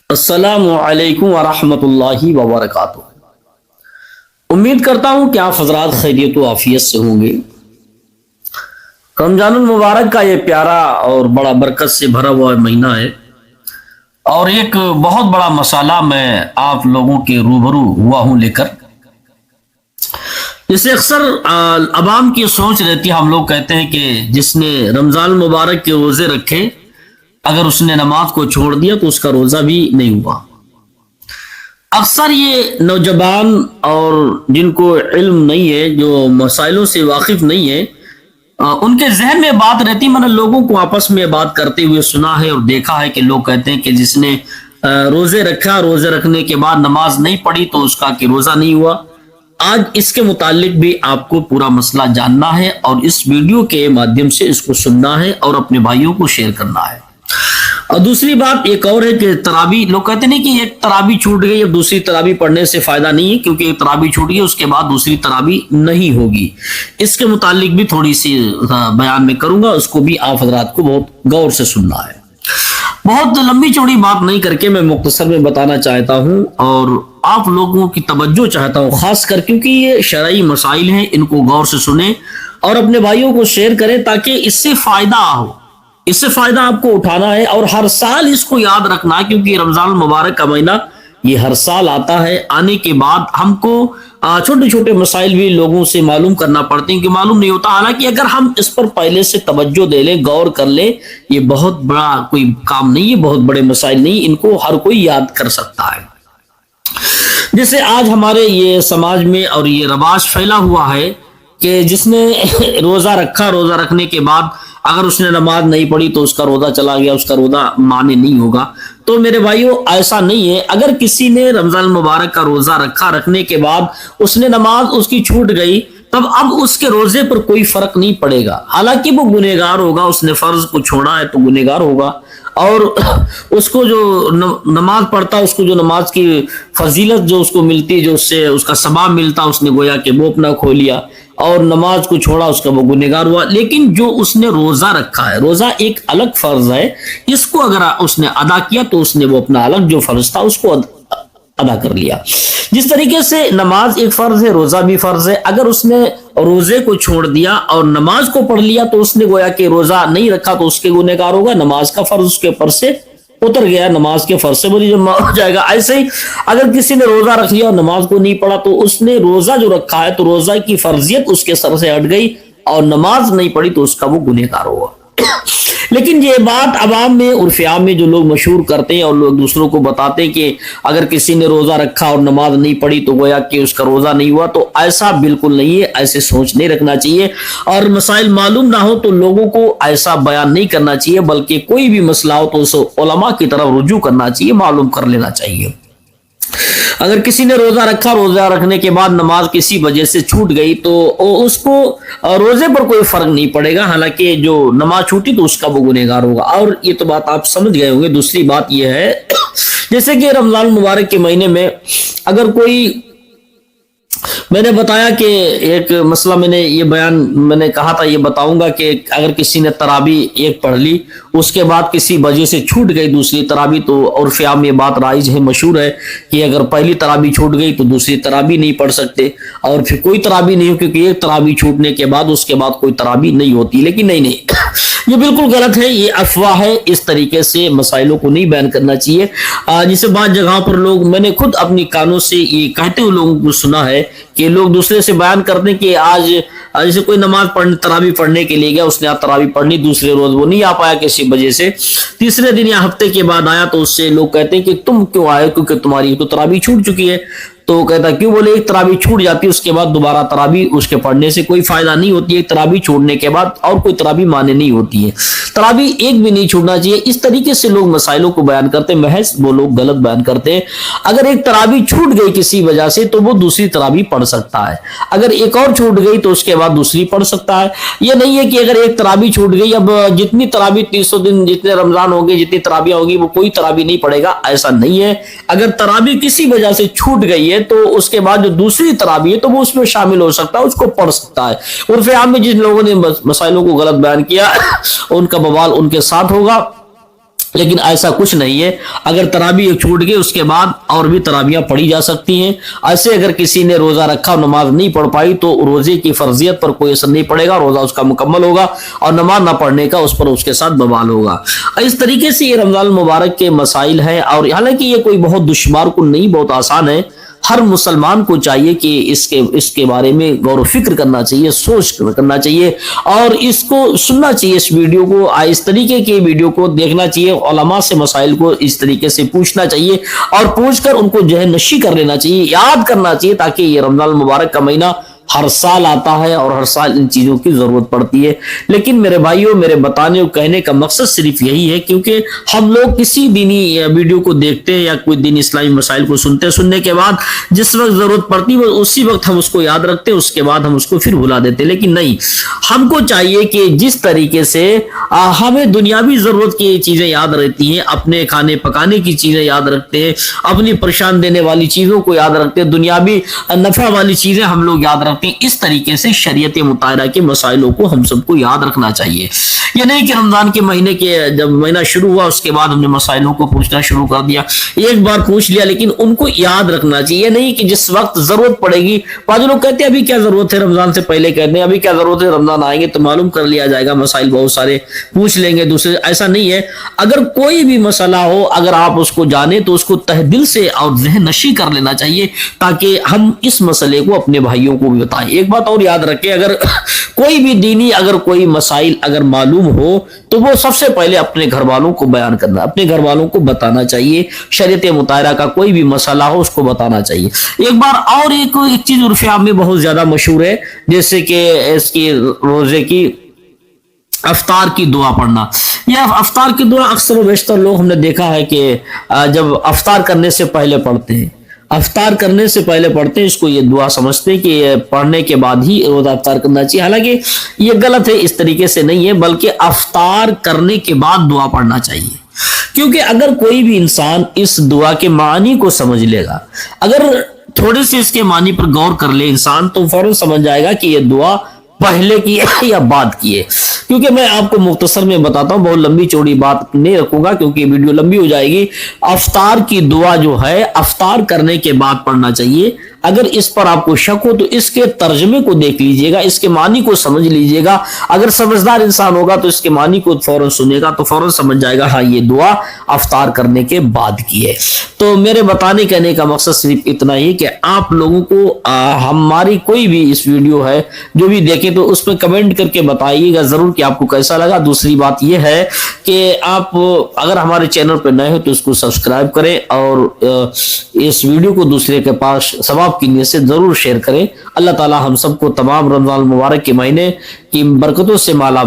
السلام علیکم ورحمۃ اللہ وبرکاتہ۔ امید کرتا ہوں کہ آپ حضرات خیریت و عافیت سے ہوں گے۔ رمضان المبارک کا یہ پیارا اور بڑا برکت سے بھرا ہوا مہینہ ہے، اور ایک بہت بڑا مسئلہ میں آپ لوگوں کے روبرو ہوا ہوں لے کر۔ جسے اکثر عوام کی سوچ رہتی ہے، ہم لوگ کہتے ہیں کہ جس نے رمضان المبارک کے روزے رکھے، اگر اس نے نماز کو چھوڑ دیا تو اس کا روزہ بھی نہیں ہوا۔ اکثر یہ نوجوان اور جن کو علم نہیں ہے، جو مسائلوں سے واقف نہیں ہے، ان کے ذہن میں بات رہتی، میں نے لوگوں کو آپس میں بات کرتے ہوئے سنا ہے اور دیکھا ہے کہ لوگ کہتے ہیں کہ جس نے روزے رکھا، روزے رکھنے کے بعد نماز نہیں پڑھی تو اس کا کہ روزہ نہیں ہوا۔ آج اس کے متعلق بھی آپ کو پورا مسئلہ جاننا ہے، اور اس ویڈیو کے مادھیم سے اس کو سننا ہے اور اپنے بھائیوں کو شیئر کرنا ہے۔ اور دوسری بات ایک اور ہے کہ تراویح، لوگ کہتے ہیں کہ ایک تراویح چھوٹ گئی، اب دوسری تراویح پڑھنے سے فائدہ نہیں ہے، کیونکہ ایک تراویح چھوٹ گئی اس کے بعد دوسری تراویح نہیں ہوگی۔ اس کے متعلق بھی تھوڑی سی بیان میں کروں گا، اس کو بھی آپ حضرات کو بہت غور سے سننا ہے۔ بہت لمبی چوڑی بات نہیں کر کے میں مختصر میں بتانا چاہتا ہوں، اور آپ لوگوں کی توجہ چاہتا ہوں، خاص کر کیونکہ یہ شرعی مسائل ہیں، ان کو غور سے سنیں اور اپنے بھائیوں کو شیئر کریں تاکہ اس سے فائدہ ہو۔ اس سے فائدہ آپ کو اٹھانا ہے، اور ہر سال اس کو یاد رکھنا ہے، کیونکہ رمضان المبارک کا مہینہ یہ ہر سال آتا ہے۔ آنے کے بعد ہم کو چھوٹے چھوٹے مسائل بھی لوگوں سے معلوم کرنا پڑتے ہیں کہ معلوم نہیں ہوتا، حالانکہ اگر ہم اس پر پہلے سے توجہ دے لیں، غور کر لیں، یہ بہت بڑا کوئی کام نہیں ہے، بہت بڑے مسائل نہیں، ان کو ہر کوئی یاد کر سکتا ہے۔ جیسے آج ہمارے یہ سماج میں اور یہ رواج پھیلا ہوا ہے کہ جس نے روزہ رکھا، روزہ رکھنے کے بعد اگر اس نے نماز نہیں پڑھی تو اس کا روزہ چلا گیا، اس کا روزہ مانے نہیں ہوگا۔ تو میرے بھائیوں، ایسا نہیں ہے۔ اگر کسی نے رمضان المبارک کا روزہ رکھا، رکھنے کے بعد اس نے نماز اس کی چھوٹ گئی، تب اب اس کے روزے پر کوئی فرق نہیں پڑے گا، حالانکہ وہ گنہگار ہوگا، اس نے فرض کو چھوڑا ہے تو گنہگار ہوگا، اور اس کو جو نماز پڑھتا، اس کو جو نماز کی فضیلت جو اس کو ملتی، جو اس سے اس کا ثواب ملتا، اس نے گویا کہ وہ اپنا کھو لیا، اور نماز کو چھوڑا، اس کا وہ گنہگار ہوا۔ لیکن جو اس نے روزہ رکھا ہے، روزہ ایک الگ فرض ہے، اس کو اگر اس نے ادا کیا تو اس نے وہ اپنا الگ جو فرض تھا اس کو ادا کر لیا۔ جس طریقے سے نماز ایک فرض ہے، روزہ بھی فرض ہے۔ اگر اس نے روزے کو چھوڑ دیا اور نماز کو پڑھ لیا تو اس نے گویا کہ روزہ نہیں رکھا تو اس کے گنہگار ہوگا، نماز کا فرض اس کے اوپر سے اتر گیا، نماز کے فرض سے بری جمع ہو جائے گا۔ ایسے ہی اگر کسی نے روزہ رکھ لیا اور نماز کو نہیں پڑھا تو اس نے روزہ جو رکھا ہے تو روزہ کی فرضیت اس کے سر سے ہٹ گئی، اور نماز نہیں پڑھی تو اس کا وہ گنہگار ہوگا۔ لیکن یہ بات عوام میں، عرف عام میں جو لوگ مشہور کرتے ہیں اور لوگ دوسروں کو بتاتے ہیں کہ اگر کسی نے روزہ رکھا اور نماز نہیں پڑھی تو گویا کہ اس کا روزہ نہیں ہوا، تو ایسا بالکل نہیں ہے، ایسے سوچ نہیں رکھنا چاہیے۔ اور مسائل معلوم نہ ہو تو لوگوں کو ایسا بیان نہیں کرنا چاہیے، بلکہ کوئی بھی مسئلہ ہو تو اسے علماء کی طرف رجوع کرنا چاہیے، معلوم کر لینا چاہیے۔ اگر کسی نے روزہ رکھا، روزہ رکھنے کے بعد نماز کسی وجہ سے چھوٹ گئی تو اس کو روزے پر کوئی فرق نہیں پڑے گا، حالانکہ جو نماز چھوٹی تو اس کا وہ گنہگار ہوگا۔ اور یہ تو بات آپ سمجھ گئے ہوں گے۔ دوسری بات یہ ہے، جیسے کہ رمضان مبارک کے مہینے میں اگر کوئی، میں نے بتایا کہ ایک مسئلہ میں نے یہ بیان میں نے کہا تھا، یہ بتاؤں گا کہ اگر کسی نے تراویح ایک پڑھ لی، اس کے بعد کسی وجہ سے چھوٹ گئی دوسری تراویح، تو عرف عام یہ بات رائج ہے، مشہور ہے کہ اگر پہلی تراویح چھوٹ گئی تو دوسری تراویح نہیں پڑھ سکتے، اور پھر کوئی تراویح نہیں ہو، کیونکہ ایک تراویح چھوٹنے کے بعد اس کے بعد کوئی تراویح نہیں ہوتی۔ لیکن نہیں، یہ بالکل غلط ہے، یہ افواہ ہے۔ اس طریقے سے مسائلوں کو نہیں بیان کرنا چاہیے۔ جسے بعض جگہوں پر لوگ، میں نے خود اپنی کانوں سے یہ کہتے ہوئے لوگوں کو سنا ہے کہ لوگ دوسرے سے بیان کرتے ہیں کہ آج جیسے کوئی نماز تراویح پڑھنے کے لیے گیا، اس نے تراویح پڑھنی، دوسرے روز وہ نہیں آ پایا کسی وجہ سے، تیسرے دن یا ہفتے کے بعد آیا، تو اس سے لوگ کہتے ہیں کہ تم کیوں آئے، کیونکہ تمہاری تو تراویح چھوٹ چکی ہے۔ تو کہتا کیوں؟ بولے ایک تراویح چھوٹ جاتی ہے، اس کے بعد دوبارہ تراویح اس کے پڑھنے سے کوئی فائدہ نہیں ہوتی ہے، ایک تراویح چھوڑنے کے بعد اور کوئی تراویح مانے نہیں ہوتی ہے، تراویح ایک بھی نہیں چھوڑنا چاہیے۔ اس طریقے سے لوگ مسائلوں کو بیان کرتے ہیں، محض وہ لوگ غلط بیان کرتے ہیں۔ اگر ایک تراویح چھوٹ گئی کسی وجہ سے تو وہ دوسری تراویح پڑھ سکتا ہے، اگر ایک اور چھوٹ گئی تو اس کے بعد دوسری پڑھ سکتا ہے۔ یہ نہیں ہے کہ اگر ایک تراویح چھوٹ گئی، اب جتنی تراویح 300 دن جتنے رمضان ہوں گے، جتنی تراویح ہوگی، وہ کوئی تراویح نہیں پڑھے گا، ایسا نہیں ہے۔ اگر تراویح کسی وجہ سے چھوٹ گئی ہے تو اس کے بعد جو دوسری تراویح ہے تو وہ اس میں شامل ہو سکتا ہے، اس کو پڑھ سکتا ہے۔ عرف عام میں جن لوگوں نے مسائلوں کو غلط بیان کیا، ان کا بوال ان کے ساتھ ہوگا۔ لیکن ایسا کچھ نہیں ہے. اگر تراویح چھوٹ گئی اس کے بعد اور بھی تراویحاں پڑھی جا سکتی ہیں. ایسے اگر کسی نے روزہ رکھا اور نماز نہیں پڑھ پائی تو روزے کی فرضیت پر کوئی اثر نہیں پڑے گا, روزہ اس کا مکمل ہوگا, اور نماز نہ پڑھنے کا اس پر اس کے ساتھ بوال ہوگا. اس طریقے سے یہ رمضان المبارک کے مسائل ہیں, اور حالانکہ یہ کوئی بہت دشوار کن نہیں, بہت آسان ہے. ہر مسلمان کو چاہیے کہ اس کے بارے میں غور و فکر کرنا چاہیے, سوچ کرنا چاہیے, اور اس کو سننا چاہیے. اس ویڈیو کو, اس طریقے کی ویڈیو کو دیکھنا چاہیے, علماء سے مسائل کو اس طریقے سے پوچھنا چاہیے, اور پوچھ کر ان کو ذہن نشی کر لینا چاہیے, یاد کرنا چاہیے, تاکہ یہ رمضان المبارک کا مہینہ ہر سال آتا ہے اور ہر سال ان چیزوں کی ضرورت پڑتی ہے. لیکن میرے بھائیوں, میرے بتانے اور کہنے کا مقصد صرف یہی ہے, کیونکہ ہم لوگ کسی دینی ویڈیو کو دیکھتے ہیں یا کوئی دینی اسلامی مسائل کو سننے کے بعد جس وقت ضرورت پڑتی ہے اسی وقت ہم اس کو یاد رکھتے ہیں, اس کے بعد ہم اس کو پھر بھلا دیتے. لیکن نہیں, ہم کو چاہیے کہ جس طریقے سے ہمیں دنیاوی ضرورت کی چیزیں یاد رہتی ہیں, اپنے کھانے پکانے کی چیزیں یاد رکھتے ہیں, اپنی پریشان دینے والی چیزوں کو یاد رکھتے ہیں, دنیاوی نفع والی چیزیں ہم لوگ یاد رکھتے ہیں, اس طریقے سے شریعت مطالعہ کے مسائلوں کو ہم سب کو یاد رکھنا چاہیے. یہ نہیں کہ رمضان کے مہینے کے جب مہینہ شروع ہوا اس کے بعد ہم نے مسائلوں کو پوچھنا شروع کر دیا, ایک بار پوچھ لیا, لیکن ان کو یاد رکھنا چاہیے. یہ نہیں کہ جس وقت ضرورت پڑے گی, بعض لوگ کہتے ہیں ابھی کیا ضرورت ہے, رمضان سے پہلے کہتے ہیں ابھی کیا ضرورت ہے, رمضان آئیں گے تو معلوم کر لیا جائے گا, مسائل بہت سارے پوچھ لیں گے دوسرے. ایسا نہیں ہے. اگر کوئی بھی مسئلہ ہو, اگر آپ اس کو جانیں تو اس کو تہ دل سے اور ذہن نشی کر لینا چاہیے, تاکہ ہم اس مسئلے کو اپنے بھائیوں کو بھی بتائیں. ایک بات اور یاد رکھیں, اگر کوئی بھی دینی اگر کوئی مسائل اگر معلوم ہو تو وہ سب سے پہلے اپنے گھر والوں کو بیان کرنا, اپنے گھر والوں کو بتانا چاہیے. شریعت مطالعہ کا کوئی بھی مسئلہ ہو اس کو بتانا چاہیے. ایک بار اور ایک چیز عرف عام میں بہت زیادہ مشہور ہے, جیسے کہ اس کی روزے کی افطار کی دعا پڑھنا. یہ افطار کی دعا اکثر و بیشتر لوگ ہم نے دیکھا ہے کہ جب افطار کرنے سے پہلے پڑھتے ہیں, افطار کرنے سے پہلے پڑھتے ہیں, اس کو یہ دعا سمجھتے ہیں کہ یہ پڑھنے کے بعد ہی روزہ افطار کرنا چاہیے. حالانکہ یہ غلط ہے, اس طریقے سے نہیں ہے, بلکہ افطار کرنے کے بعد دعا پڑھنا چاہیے. کیونکہ اگر کوئی بھی انسان اس دعا کے معنی کو سمجھ لے گا, اگر تھوڑے سے اس کے معنی پر غور کر لے انسان, تو فوراً سمجھ جائے گا کہ یہ دعا پہلے کی ہے یا بعد کی ہے. کیونکہ میں آپ کو مختصر میں بتاتا ہوں, بہت لمبی چوڑی بات نہیں رکھوں گا کیونکہ ویڈیو لمبی ہو جائے گی. افطار کی دعا جو ہے افطار کرنے کے بعد پڑھنا چاہیے. اگر اس پر آپ کو شک ہو تو اس کے ترجمے کو دیکھ لیجئے گا, اس کے معنی کو سمجھ لیجئے گا. اگر سمجھدار انسان ہوگا تو اس کے معنی کو فوراً سنے گا تو فوراً سمجھ جائے گا ہاں یہ دعا افطار کرنے کے بعد کی ہے. تو میرے بتانے کہنے کا مقصد صرف اتنا ہی کہ آپ لوگوں کو ہماری کوئی بھی اس ویڈیو ہے جو بھی دیکھیں تو اس پہ کمنٹ کر کے بتائیے گا ضرور کہ آپ کو کیسا لگا. دوسری بات یہ ہے کہ آپ اگر ہمارے چینل پہ نئے ہو تو اس کو سبسکرائب کریں, اور اس ویڈیو کو دوسرے کے پاس ثواب کی نیت سے ضرور شیئر کریں. اللہ تعالی ہم سب کو تمام رمضان المبارک کے مہینے کی برکتوں سے مالا